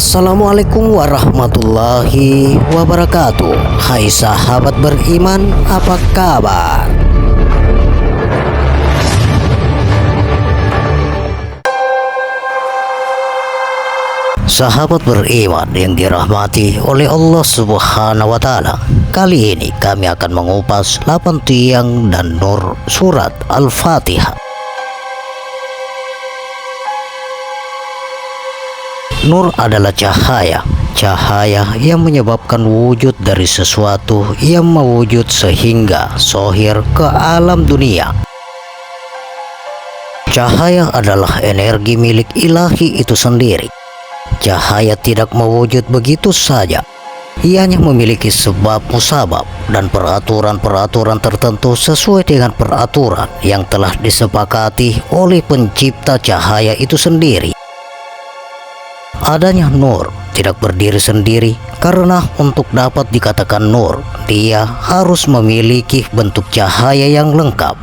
Assalamualaikum warahmatullahi wabarakatuh. Hai sahabat beriman, apa kabar? Sahabat beriman yang dirahmati oleh Allah Subhanahu wa Ta'ala, kali ini kami akan mengupas 8 tiang dan nur surat Al-Fatihah. Nur adalah cahaya yang menyebabkan wujud dari sesuatu yang mewujud sehingga zohir ke alam dunia. Cahaya adalah energi milik ilahi itu sendiri. Cahaya tidak mewujud begitu saja. Ianya memiliki sebab musabab dan peraturan-peraturan tertentu sesuai dengan peraturan yang telah disepakati oleh pencipta cahaya itu sendiri. Adanya nur tidak berdiri sendiri, karena untuk dapat dikatakan nur, dia harus memiliki bentuk cahaya yang lengkap.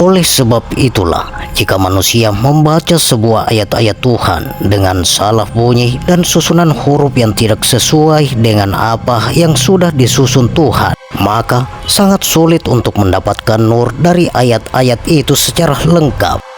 Oleh sebab itulah, jika manusia membaca sebuah ayat-ayat Tuhan dengan salah bunyi dan susunan huruf yang tidak sesuai dengan apa yang sudah disusun Tuhan, maka sangat sulit untuk mendapatkan nur dari ayat-ayat itu secara lengkap.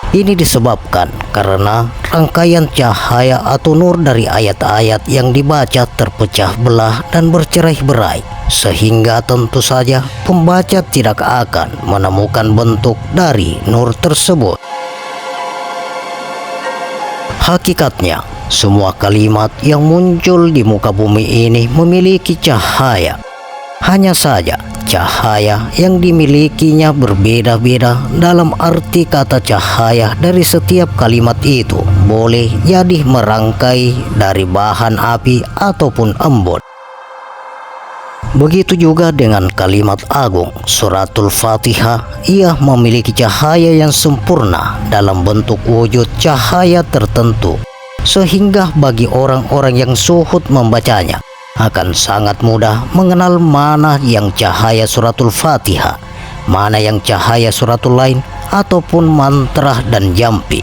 Ini disebabkan karena rangkaian cahaya atau nur dari ayat-ayat yang dibaca terpecah belah dan bercerai-berai, sehingga tentu saja pembaca tidak akan menemukan bentuk dari nur tersebut. Hakikatnya, semua kalimat yang muncul di muka bumi ini memiliki cahaya. Hanya saja cahaya yang dimilikinya berbeda-beda. Dalam arti kata cahaya dari setiap kalimat itu boleh jadi merangkai dari bahan api ataupun embun. Begitu juga dengan kalimat agung suratul Fatihah, ia memiliki cahaya yang sempurna dalam bentuk wujud cahaya tertentu, sehingga bagi orang-orang yang suhud membacanya akan sangat mudah mengenal mana yang cahaya suratul Fatihah, mana yang cahaya suratul lain ataupun mantra dan jampi.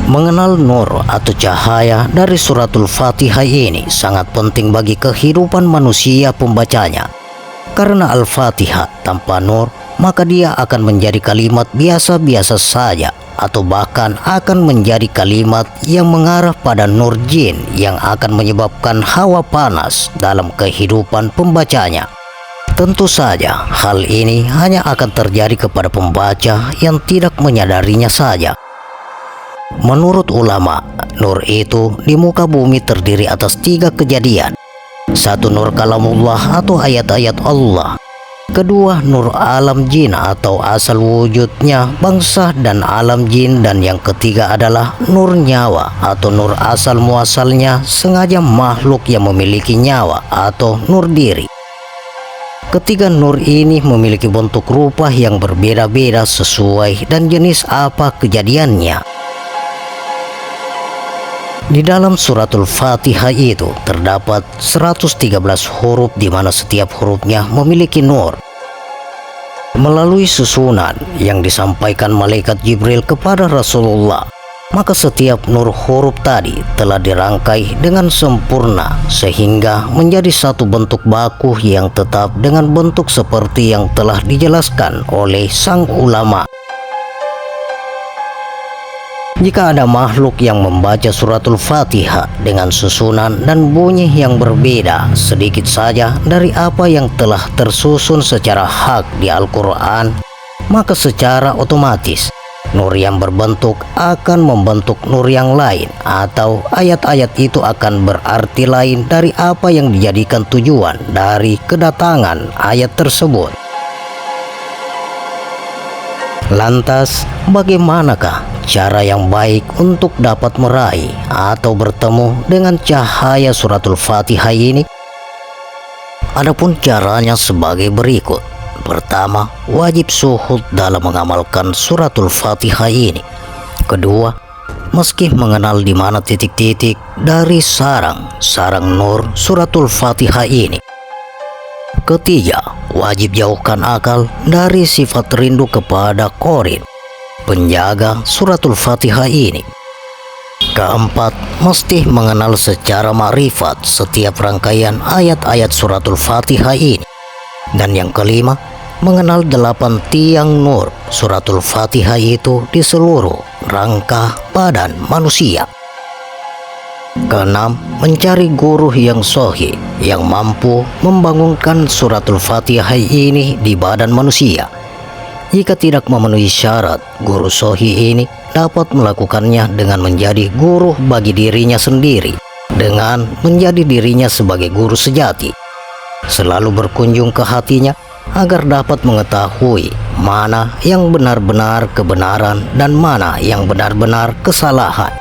Mengenal nur atau cahaya dari suratul Fatihah ini sangat penting bagi kehidupan manusia pembacanya. Karena Al-Fatihah tanpa nur, maka dia akan menjadi kalimat biasa-biasa saja, atau bahkan akan menjadi kalimat yang mengarah pada nur jin yang akan menyebabkan hawa panas dalam kehidupan pembacanya. Tentu saja hal ini hanya akan terjadi kepada pembaca yang tidak menyadarinya saja. Menurut ulama, nur itu di muka bumi terdiri atas 3 kejadian. 1, nur kalamullah atau ayat-ayat Allah. 2, nur alam jin atau asal wujudnya bangsa dan alam jin. Dan yang ketiga adalah nur nyawa atau nur asal muasalnya sengaja makhluk yang memiliki nyawa atau nur diri. Ketiga nur ini memiliki bentuk rupa yang berbeda-beda sesuai dan jenis apa kejadiannya. Di dalam suratul Fatihah itu terdapat 113 huruf di mana setiap hurufnya memiliki nur. Melalui susunan yang disampaikan malaikat Jibril kepada Rasulullah, maka setiap nur huruf tadi telah dirangkai dengan sempurna sehingga menjadi satu bentuk baku yang tetap dengan bentuk seperti yang telah dijelaskan oleh sang ulama. Jika ada makhluk yang membaca suratul Fatihah dengan susunan dan bunyi yang berbeda sedikit saja dari apa yang telah tersusun secara hak di Al-Quran, maka secara otomatis nur yang berbentuk akan membentuk nur yang lain, atau ayat-ayat itu akan berarti lain dari apa yang dijadikan tujuan dari kedatangan ayat tersebut. Lantas, bagaimanakah cara yang baik untuk dapat meraih atau bertemu dengan cahaya suratul Fatihah ini? Adapun caranya sebagai berikut. Pertama, wajib suhud dalam mengamalkan suratul Fatihah ini. Kedua, meski mengenal di mana titik-titik dari sarang nur suratul Fatihah ini. Ketiga, wajib jauhkan akal dari sifat rindu kepada Qorin, penjaga suratul Fatihah ini. Keempat, mesti mengenal secara ma'rifat setiap rangkaian ayat-ayat suratul Fatihah ini. Dan yang kelima, mengenal 8 tiang nur suratul Fatihah itu di seluruh rangka badan manusia. Keenam, mencari guru yang sahih yang mampu membangunkan suratul Fatihah ini di badan manusia. Jika tidak memenuhi syarat, guru sahih ini dapat melakukannya dengan menjadi guru bagi dirinya sendiri, dengan menjadi dirinya sebagai guru sejati. Selalu berkunjung ke hatinya agar dapat mengetahui mana yang benar-benar kebenaran dan mana yang benar-benar kesalahan.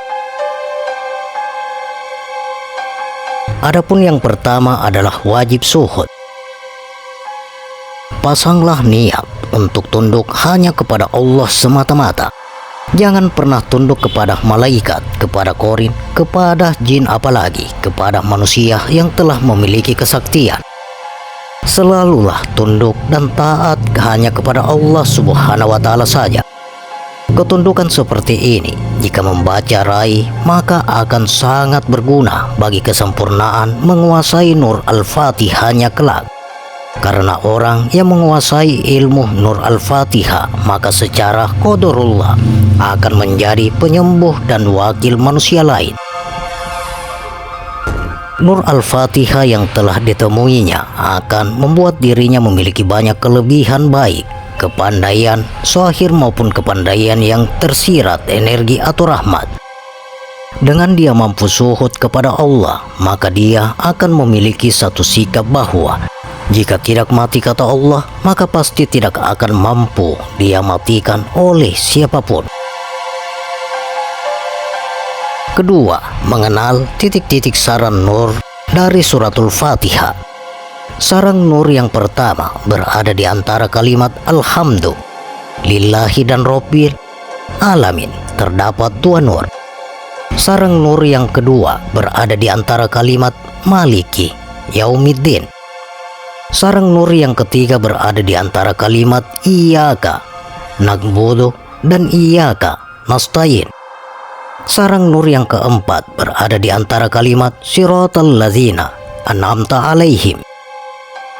Adapun yang pertama adalah wajib zuhud. Pasanglah niat untuk tunduk hanya kepada Allah semata-mata. Jangan pernah tunduk kepada malaikat, kepada korin, kepada jin, apalagi kepada manusia yang telah memiliki kesaktian. Selalulah tunduk dan taat hanya kepada Allah Subhanahu wa Ta'ala saja. Ketundukan seperti ini jika membaca raih maka akan sangat berguna bagi kesempurnaan menguasai nur Al-Fatihahnya kelak. Karena orang yang menguasai ilmu nur Al-Fatihah maka secara qadarullah akan menjadi penyembuh dan wakil manusia lain. Nur Al-Fatihah yang telah ditemuinya akan membuat dirinya memiliki banyak kelebihan baik, kepandaian zahir maupun kepandaian yang tersirat energi atau rahmat. Dengan dia mampu zuhud kepada Allah, maka dia akan memiliki satu sikap bahwa jika tidak mati kata Allah, maka pasti tidak akan mampu dia matikan oleh siapapun. Kedua, mengenal titik-titik sarang nur dari suratul Fatihah. Sarang nur yang pertama berada di antara kalimat Alhamdu Lillahi dan Rabbil Alamin. Terdapat 2 nur. Sarang nur yang kedua berada di antara kalimat Maliki Yaumiddin. Sarang nur yang ketiga berada di antara kalimat Iyyaka Na'budu dan Iyyaka Nasta'in. Sarang nur yang keempat berada di antara kalimat Siratal ladzina an'amta alaihim.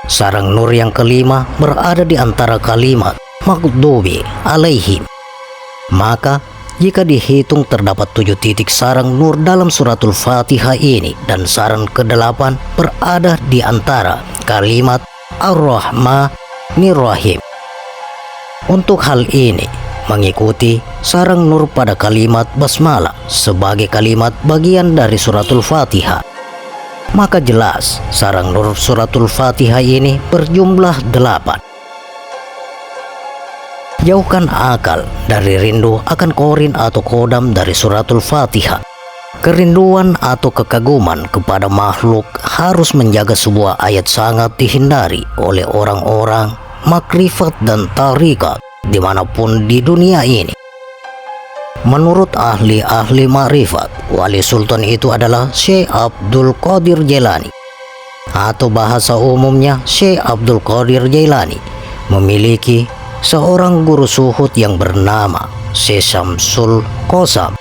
Sarang nur yang kelima berada di antara kalimat Maghdubi alaihim. Maka jika dihitung terdapat 7 titik sarang nur dalam suratul Fatihah ini, dan sarang ke-8 berada di antara kalimat Ar-Rahmanir Rahim. Untuk hal ini mengikuti sarang nur pada kalimat basmalah sebagai kalimat bagian dari suratul Fatihah, maka jelas sarang nur suratul Fatihah ini berjumlah 8. Jauhkan akal dari rindu akan korin atau kodam dari suratul Fatihah. Kerinduan atau kekaguman kepada makhluk harus menjaga sebuah ayat sangat dihindari oleh orang-orang makrifat dan tarikat dimanapun di dunia ini. Menurut ahli-ahli makrifat, wali sultan itu adalah Syekh Abdul Qadir Jailani, atau bahasa umumnya Syekh Abdul Qadir Jailani memiliki seorang guru zuhud yang bernama Syekh Syamsul Qasam,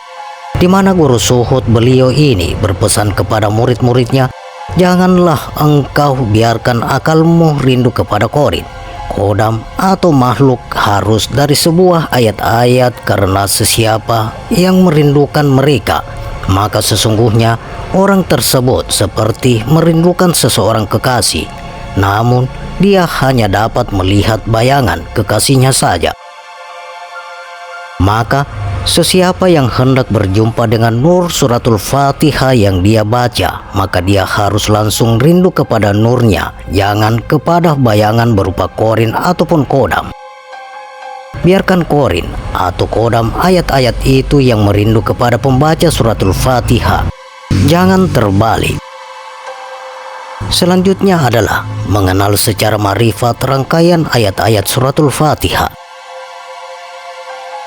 di mana guru zuhud beliau ini berpesan kepada murid-muridnya, janganlah engkau biarkan akalmu rindu kepada korin, kodam atau makhluk harus dari sebuah ayat-ayat, karena sesiapa yang merindukan mereka maka sesungguhnya orang tersebut seperti merindukan seseorang kekasih, namun dia hanya dapat melihat bayangan kekasihnya saja. Maka sesiapa yang hendak berjumpa dengan nur suratul Fatihah yang dia baca, maka dia harus langsung rindu kepada nurnya, jangan kepada bayangan berupa korin ataupun kodam. Biarkan korin atau kodam ayat-ayat itu yang merindu kepada pembaca suratul Fatihah, jangan terbalik. Selanjutnya adalah mengenal secara ma'rifat rangkaian ayat-ayat suratul Fatihah.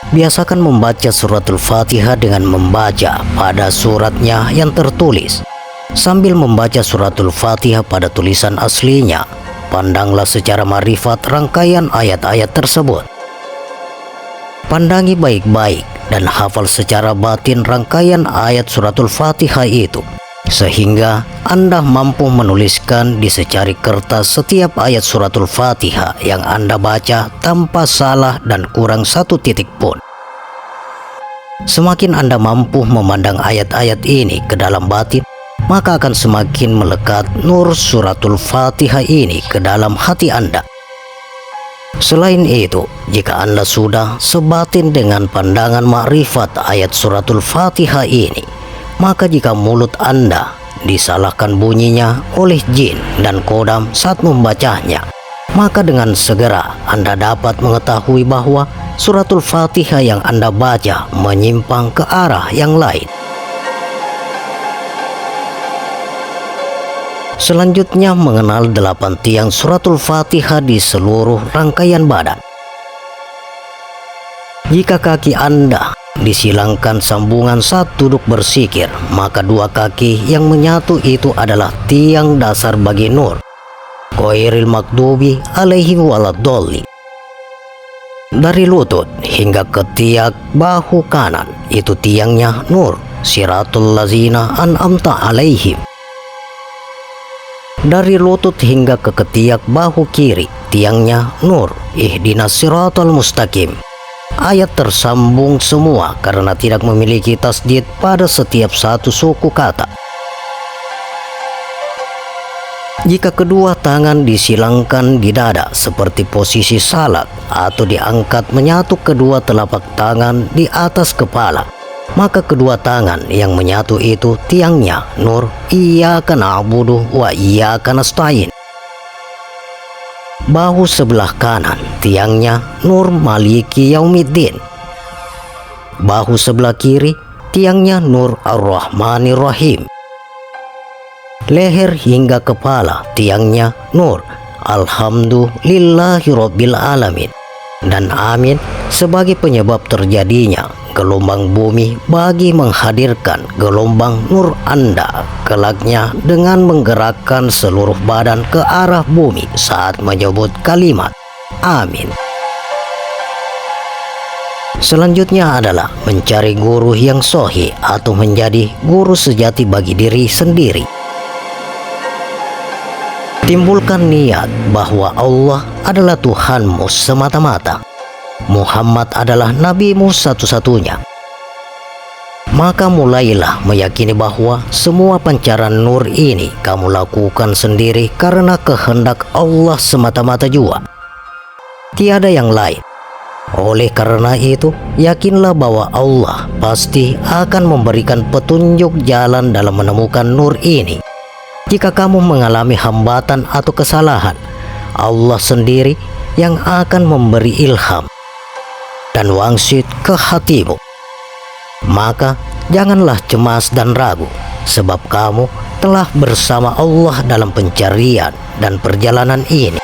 Biasakan membaca suratul Fatihah dengan membaca pada suratnya yang tertulis. Sambil membaca suratul Fatihah pada tulisan aslinya, pandanglah secara ma'rifat rangkaian ayat-ayat tersebut. Pandangi baik-baik dan hafal secara batin rangkaian ayat suratul Fatihah itu, sehingga Anda mampu menuliskan di secari kertas setiap ayat suratul Fatihah yang Anda baca tanpa salah dan kurang satu titik pun. Semakin Anda mampu memandang ayat-ayat ini ke dalam batin, maka akan semakin melekat nur suratul Fatihah ini ke dalam hati Anda. Selain itu, jika Anda sudah sebatin dengan pandangan makrifat ayat suratul Fatihah ini, maka jika mulut Anda disalahkan bunyinya oleh jin dan kodam saat membacanya, maka dengan segera Anda dapat mengetahui bahwa suratul Fatihah yang Anda baca menyimpang ke arah yang lain. Selanjutnya, mengenal 8 tiang suratul Fatihah di seluruh rangkaian badan. Jika kaki Anda disilangkan sambungan saat duduk bersikir, maka 2 kaki yang menyatu itu adalah tiang dasar bagi nur, ghairil maghdubi alaihim waladdallin. Dari lutut hingga ke tiak bahu kanan itu tiangnya nur, siratul lazina an'amta alaihim. Dari lutut hingga ke ketiak bahu kiri tiangnya nur, ihdinas siratal mustaqim. Ayat tersambung semua karena tidak memiliki tasdid pada setiap satu suku kata. Jika kedua tangan disilangkan di dada seperti posisi salat atau diangkat menyatu kedua telapak tangan di atas kepala, maka kedua tangan yang menyatu itu tiangnya nur, iyyaka na'budu wa iyyaka nasta'in. Bahu sebelah kanan tiangnya nur, maliki yaumiddin. Bahu sebelah kiri tiangnya nur, ar-rahmanir rahim. Leher hingga kepala tiangnya nur, alhamdulillahi rabbil alamin. Dan amin sebagai penyebab terjadinya gelombang bumi bagi menghadirkan gelombang nur Anda kelaknya dengan menggerakkan seluruh badan ke arah bumi saat menyebut kalimat amin. Selanjutnya adalah mencari guru yang sahih atau menjadi guru sejati bagi diri sendiri. Timbulkan niat bahwa Allah adalah Tuhanmu semata-mata, Muhammad adalah nabimu satu-satunya. Maka mulailah meyakini bahwa semua pancaran nur ini kamu lakukan sendiri karena kehendak Allah semata-mata juga, tiada yang lain. Oleh karena itu, yakinlah bahwa Allah pasti akan memberikan petunjuk jalan dalam menemukan nur ini. Jika kamu mengalami hambatan atau kesalahan, Allah sendiri yang akan memberi ilham dan wangsit ke hatimu. Maka janganlah cemas dan ragu, sebab kamu telah bersama Allah dalam pencarian dan perjalanan ini.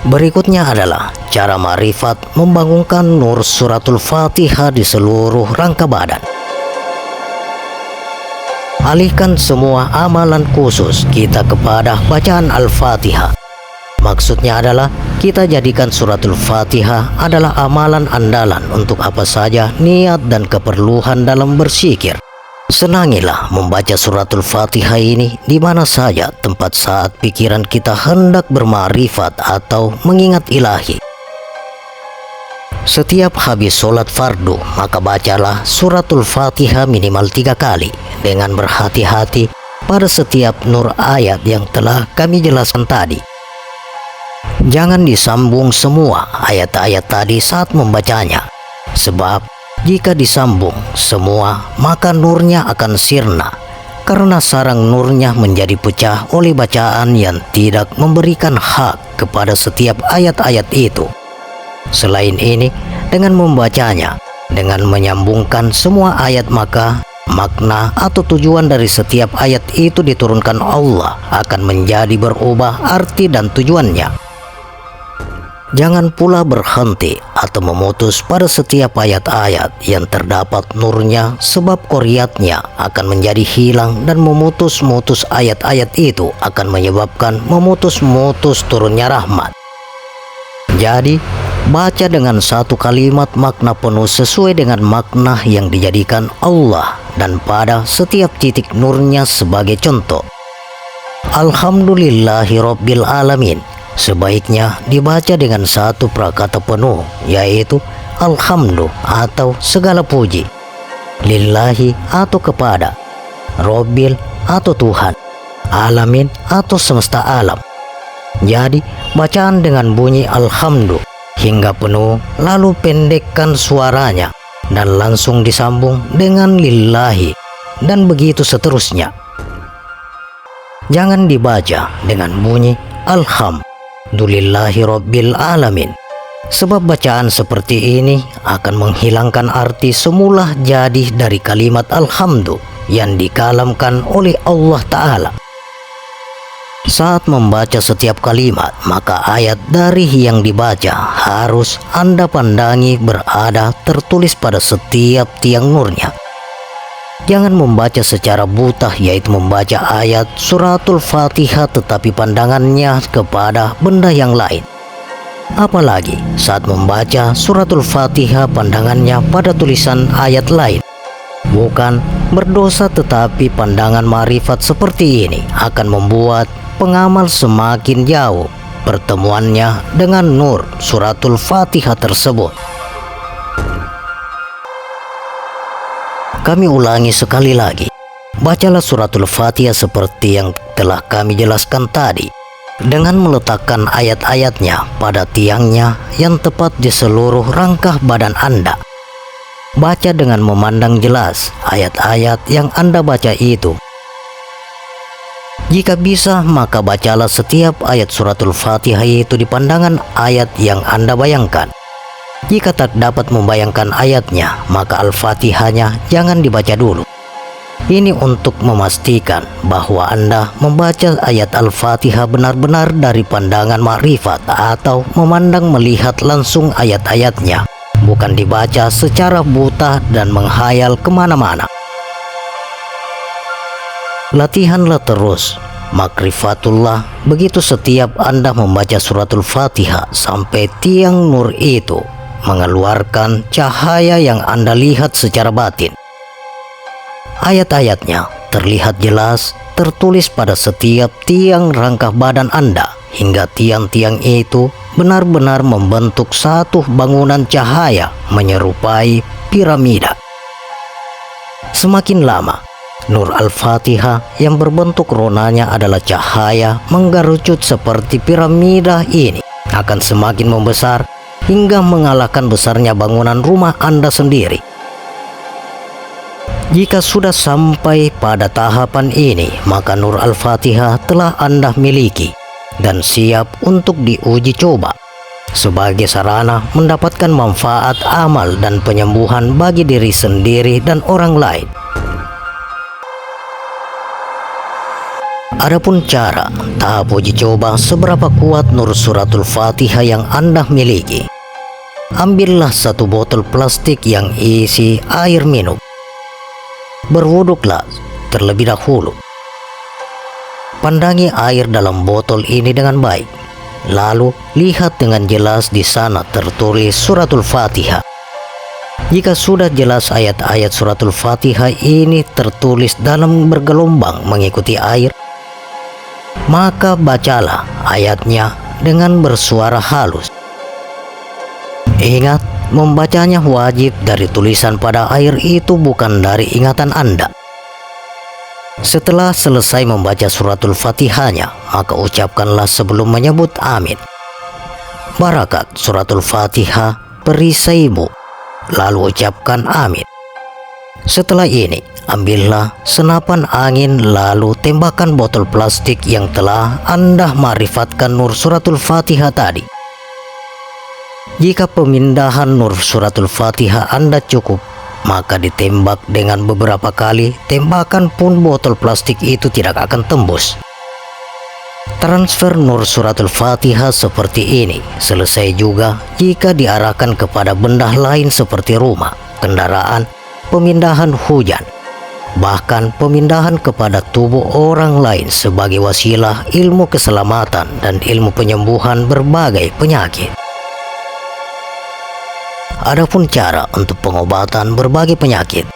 Berikutnya adalah cara ma'rifat membangunkan nur suratul Fatihah di seluruh rangka badan. Alihkan semua amalan khusus kita kepada bacaan Al-Fatihah. Maksudnya adalah kita jadikan suratul Fatihah adalah amalan andalan untuk apa saja niat dan keperluan dalam berzikir. Senangilah membaca suratul Fatihah ini di mana saja tempat saat pikiran kita hendak bermakrifat atau mengingat ilahi. Setiap habis sholat fardu, maka bacalah suratul Fatihah minimal 3 kali dengan berhati-hati pada setiap nur ayat yang telah kami jelaskan tadi. Jangan disambung semua ayat-ayat tadi saat membacanya, sebab jika disambung semua maka nurnya akan sirna, karena sarang nurnya menjadi pecah oleh bacaan yang tidak memberikan hak kepada setiap ayat-ayat itu. Selain ini, dengan membacanya, dengan menyambungkan semua ayat, maka makna atau tujuan dari setiap ayat itu diturunkan Allah akan menjadi berubah arti dan tujuannya. Jangan pula berhenti atau memutus pada setiap ayat-ayat yang terdapat nurnya, sebab qoriatnya akan menjadi hilang dan memutus-mutus ayat-ayat itu akan menyebabkan memutus-mutus turunnya rahmat. Jadi, Baca dengan satu kalimat makna penuh sesuai dengan makna yang dijadikan Allah dan pada setiap titik nurnya sebagai contoh. Alhamdulillahirabbil alamin sebaiknya dibaca dengan satu prakata penuh, yaitu alhamdu atau segala puji, lillahi atau kepada, robbil atau Tuhan, alamin atau semesta alam. Jadi bacaan dengan bunyi alhamdu hingga penuh, lalu pendekkan suaranya dan langsung disambung dengan lillahi, dan begitu seterusnya. Jangan dibaca dengan bunyi alhamdulillahirabbil alamin, sebab bacaan seperti ini akan menghilangkan arti semula jadi dari kalimat alhamdu yang dikalamkan oleh Allah Ta'ala. Saat membaca setiap kalimat, maka ayat dari yang dibaca harus Anda pandangi berada tertulis pada setiap tiang nurnya. Jangan membaca secara buta, yaitu membaca ayat suratul Fatihah tetapi pandangannya kepada benda yang lain. Apalagi saat membaca suratul Fatihah pandangannya pada tulisan ayat lain. Bukan berdosa, tetapi pandangan ma'rifat seperti ini akan membuat pengamal semakin jauh pertemuannya dengan nur suratul Fatihah tersebut. Kami ulangi sekali lagi, bacalah suratul Fatihah seperti yang telah kami jelaskan tadi, dengan meletakkan ayat-ayatnya pada tiangnya yang tepat di seluruh rangkah badan Anda. Baca dengan memandang jelas ayat-ayat yang Anda baca itu. Jika bisa, maka bacalah setiap ayat suratul Fatihah itu di pandangan ayat yang Anda bayangkan. Jika tak dapat membayangkan ayatnya, maka Al-Fatihahnya jangan dibaca dulu. Ini untuk memastikan bahwa Anda membaca ayat Al-Fatihah benar-benar dari pandangan ma'rifat atau memandang melihat langsung ayat-ayatnya, bukan dibaca secara buta dan menghayal kemana-mana. Latihanlah terus makrifatullah, begitu setiap Anda membaca suratul Fatihah sampai tiang nur itu mengeluarkan cahaya yang Anda lihat secara batin. Ayat-ayatnya terlihat jelas tertulis pada setiap tiang rangkah badan Anda, hingga tiang-tiang itu benar-benar membentuk satu bangunan cahaya menyerupai piramida. Semakin lama, nur Al-Fatihah yang berbentuk ronanya adalah cahaya menggerucut seperti piramida ini akan semakin membesar hingga mengalahkan besarnya bangunan rumah Anda sendiri. Jika sudah sampai pada tahapan ini, maka nur Al-Fatihah telah Anda miliki dan siap untuk diuji coba sebagai sarana mendapatkan manfaat amal dan penyembuhan bagi diri sendiri dan orang lain. Adapun cara tahap uji coba seberapa kuat nur suratul Fatihah yang Anda miliki, ambillah satu botol plastik yang isi air minum. Berwuduklah terlebih dahulu. Pandangi air dalam botol ini dengan baik. Lalu lihat dengan jelas di sana tertulis suratul Fatihah. Jika sudah jelas ayat-ayat suratul Fatihah ini tertulis dalam bergelombang mengikuti air, maka bacalah ayatnya dengan bersuara halus. Ingat, membacanya wajib dari tulisan pada air itu, bukan dari ingatan Anda. Setelah selesai membaca suratul Fatihahnya, maka ucapkanlah sebelum menyebut amin, barakat suratul Fatihah perisaimu, lalu ucapkan amin. Setelah ini, ambillah senapan angin lalu tembakkan botol plastik yang telah Anda ma'rifatkan nur suratul Fatihah tadi. Jika pemindahan nur suratul Fatihah Anda cukup, maka ditembak dengan beberapa kali tembakan pun botol plastik itu tidak akan tembus. Transfer nur suratul Fatihah seperti ini selesai juga jika diarahkan kepada benda lain seperti rumah, kendaraan, pemindahan hujan, bahkan pemindahan kepada tubuh orang lain sebagai wasilah ilmu keselamatan dan ilmu penyembuhan berbagai penyakit. adapun cara untuk pengobatan berbagai penyakit.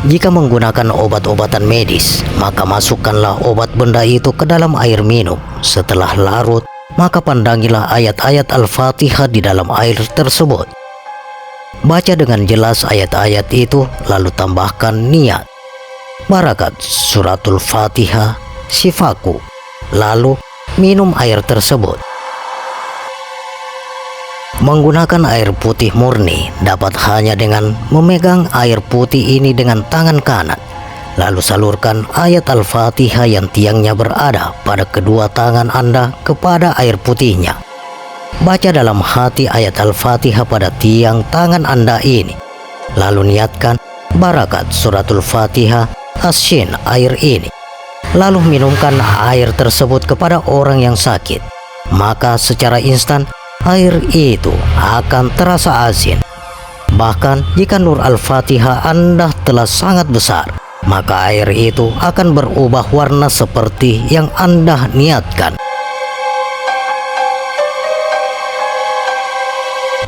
Jika menggunakan obat-obatan medis, maka masukkanlah obat benda itu ke dalam air minum. Setelah larut, maka pandangilah ayat-ayat Al-Fatihah di dalam air tersebut. Baca dengan jelas ayat-ayat itu, lalu tambahkan niat. Barakat suratul Fatihah, sifaku. Lalu minum air tersebut. Menggunakan air putih murni dapat hanya dengan memegang air putih ini dengan tangan kanan, lalu salurkan ayat Al-Fatihah yang tiangnya berada pada kedua tangan Anda kepada air putihnya. Baca dalam hati ayat Al-Fatihah pada tiang tangan Anda ini, lalu niatkan barakat suratul Fatihah asin air ini, lalu minumkan air tersebut kepada orang yang sakit. Maka secara instan air itu akan terasa asin. Bahkan jika nur Al-Fatihah Anda telah sangat besar, maka air itu akan berubah warna seperti yang Anda niatkan.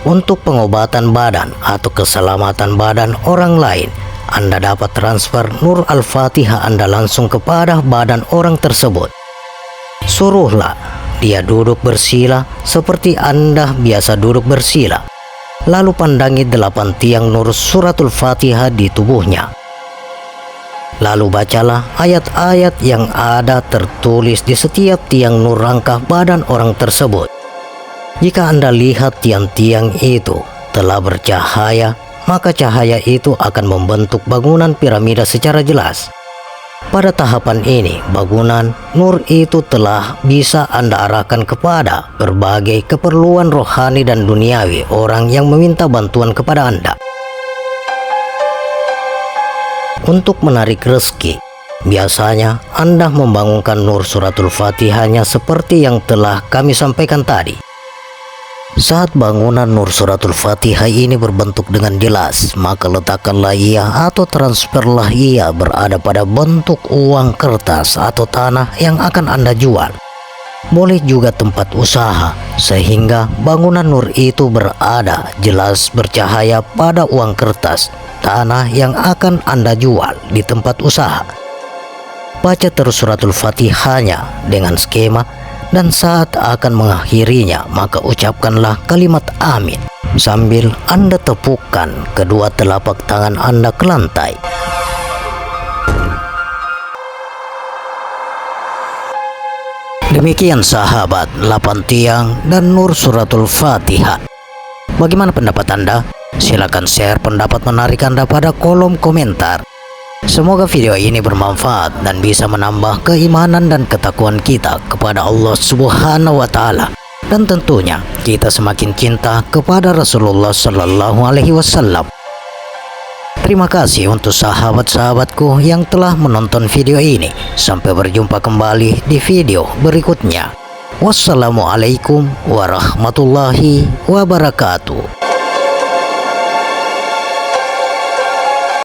Untuk pengobatan badan atau keselamatan badan orang lain, Anda dapat transfer nur Al-Fatihah Anda langsung kepada badan orang tersebut. Suruhlah dia duduk bersila seperti Anda biasa duduk bersila. Lalu pandangi 8 tiang nur suratul Fatihah di tubuhnya. Lalu bacalah ayat-ayat yang ada tertulis di setiap tiang nur rangka badan orang tersebut. Jika Anda lihat tiang-tiang itu telah bercahaya, maka cahaya itu akan membentuk bangunan piramida secara jelas. Pada tahapan ini, bangunan nur itu telah bisa Anda arahkan kepada berbagai keperluan rohani dan duniawi orang yang meminta bantuan kepada Anda. Untuk menarik rezeki, biasanya Anda membangunkan nur suratul Fatihahnya seperti yang telah kami sampaikan tadi. Saat bangunan nur suratul Fatihah ini berbentuk dengan jelas, maka letakkanlah ia atau transferlah ia berada pada bentuk uang kertas atau tanah yang akan Anda jual. Boleh juga tempat usaha, sehingga bangunan nur itu berada jelas bercahaya pada uang kertas, tanah yang akan Anda jual di tempat usaha. Baca terus suratul Fatihahnya dengan skema, dan saat akan mengakhirinya maka ucapkanlah kalimat amin sambil Anda tepukkan kedua telapak tangan Anda ke lantai. Demikian sahabat 8 tiang dan nur suratul Fatihah. Bagaimana pendapat Anda? Silakan share pendapat menarik Anda pada kolom komentar. Semoga video ini bermanfaat dan bisa menambah keimanan dan ketakwaan kita kepada Allah Subhanahu wa Ta'ala, dan tentunya kita semakin cinta kepada Rasulullah Sallallahu Alaihi Wasallam. Terima kasih untuk sahabat-sahabatku yang telah menonton video ini. Sampai berjumpa kembali di video berikutnya. Wassalamualaikum warahmatullahi wabarakatuh.